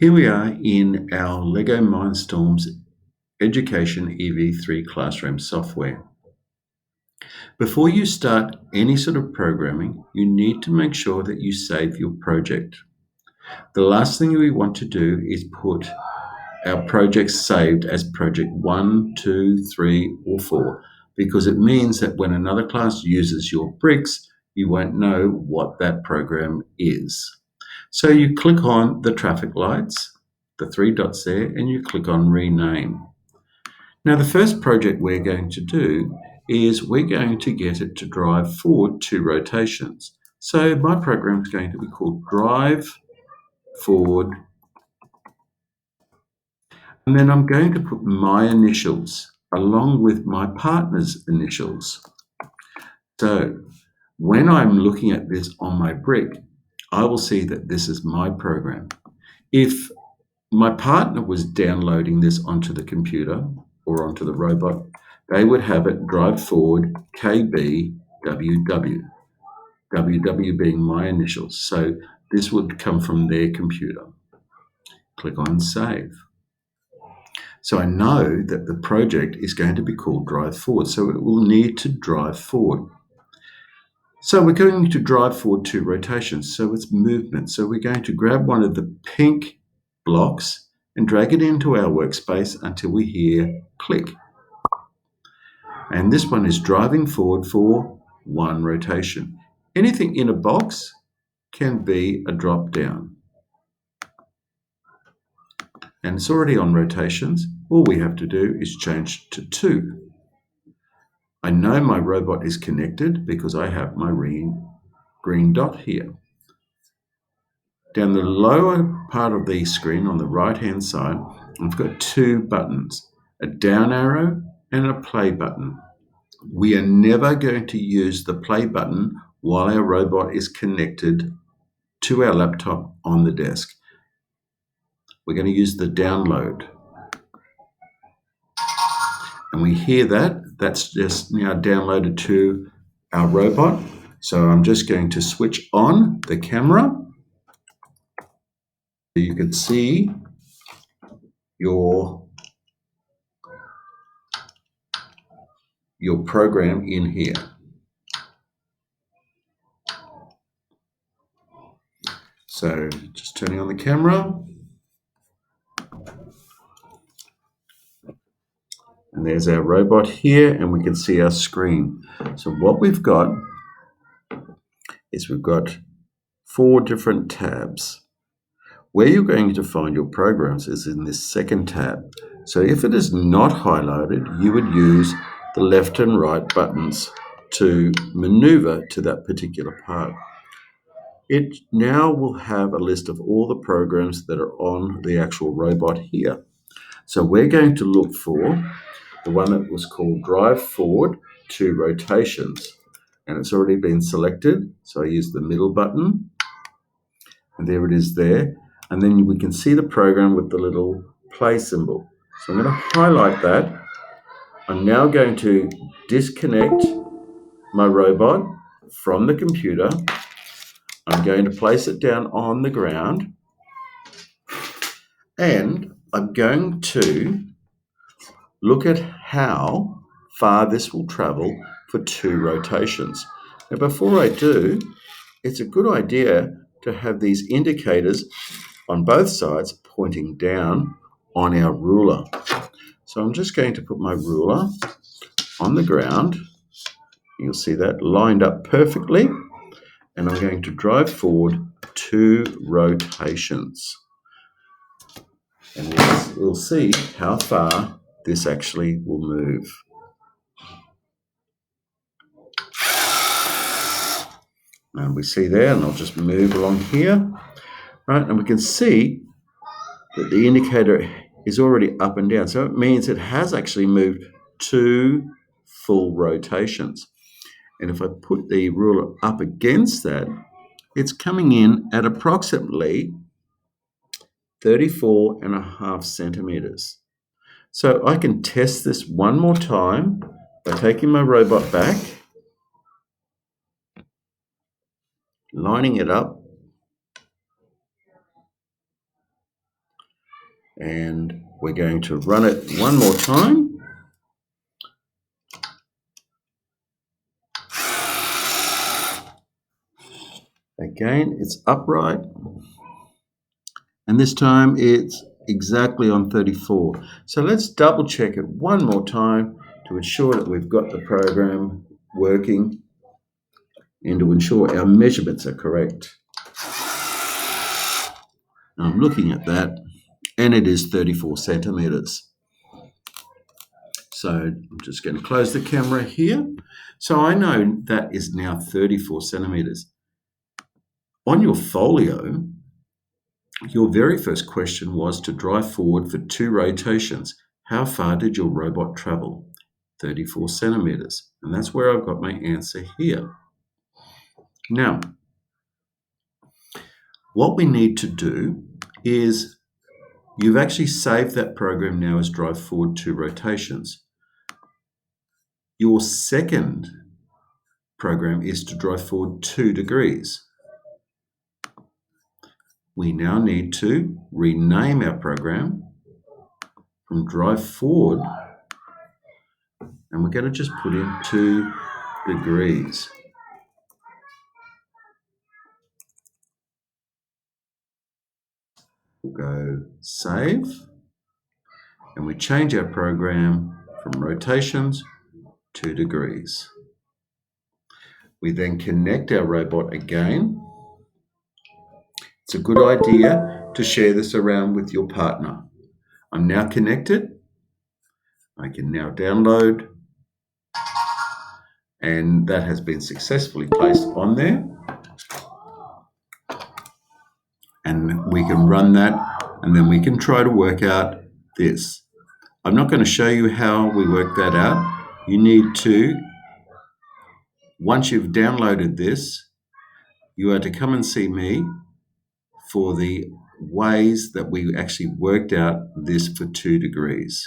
Here we are in our LEGO Mindstorms Education EV3 classroom software. Before you start any sort of programming, you need to make sure that you save your project. The last thing we want to do is put our project saved as project 1, 2, 3, or 4, because it means that when another class uses your bricks, you won't know what that program is. So you click on the traffic lights, the three dots there, and you click on rename. Now the first project we're going to do is we're going to get it to drive forward 2 rotations. So my program is going to be called drive forward, and then I'm going to put my initials along with my partner's initials. So when I'm looking at this on my brick, I will see that this is my program. If my partner was downloading this onto the computer or onto the robot, they would have it drive forward KBWW, WW being my initials. So this would come from their computer. Click on save. So I know that the project is going to be called drive forward, so it will need to drive forward. So we're going to drive forward 2 rotations, so it's movement. So we're going to grab one of the pink blocks and drag it into our workspace until we hear click. And this one is driving forward for 1 rotation. Anything in a box can be a drop down. And it's already on rotations. All we have to do is change to 2. I know my robot is connected because I have my green dot here. Down the lower part of the screen on the right-hand side, I've got 2 buttons, a down arrow and a play button. We are never going to use the play button while our robot is connected to our laptop on the desk. We're going to use the download. And we hear that. That's just now downloaded to our robot. So I'm just going to switch on the camera. You can see your program in here. So just turning on the camera. And there's our robot here, and we can see our screen. So what we've got is we've got 4 different tabs. Where you're going to find your programs is in this second tab. So if it is not highlighted, you would use the left and right buttons to maneuver to that particular part. It now will have a list of all the programs that are on the actual robot here. So we're going to look for the one that was called drive forward 2 rotations. And it's already been selected. So I use the middle button. And there it is there. And then we can see the program with the little play symbol. So I'm going to highlight that. I'm now going to disconnect my robot from the computer. I'm going to place it down on the ground. And I'm going to look at how far this will travel for 2 rotations. Now before I do, it's a good idea to have these indicators on both sides pointing down on our ruler. So I'm just going to put my ruler on the ground. You'll see that lined up perfectly. And I'm going to drive forward 2 rotations. And we'll see how far this actually will move. And we see there, and I'll just move along here. Right, and we can see that the indicator is already up and down. So it means it has actually moved 2 full rotations. And if I put the ruler up against that, it's coming in at approximately 34.5 centimeters. So I can test this one more time by taking my robot back, lining it up, And we're going to run it one more time. Again, it's upright. And this time it's exactly on 34. So let's double check it one more time to ensure that we've got the program working and to ensure our measurements are correct. Now I'm looking at that and it is 34 centimeters. So I'm just going to close the camera here. So I know that is now 34 centimeters. On your folio, your very first question was to drive forward for 2 rotations. How far did your robot travel? 34 centimeters. And that's where I've got my answer here. Now, what we need to do is, you've actually saved that program now as drive forward 2 rotations. Your second program is to drive forward 2 degrees. We now need to rename our program from drive forward, and we're going to just put in 2 degrees. We'll go save, and we change our program from rotations 2 degrees. We then connect our robot again. It's a good idea to share this around with your partner. I'm now connected. I can now download, and that has been successfully placed on there. And we can run that, and then we can try to work out this. I'm not going to show you how we work that out. You need to, once you've downloaded this, you are to come and see me for the ways that we actually worked out this for 2 degrees.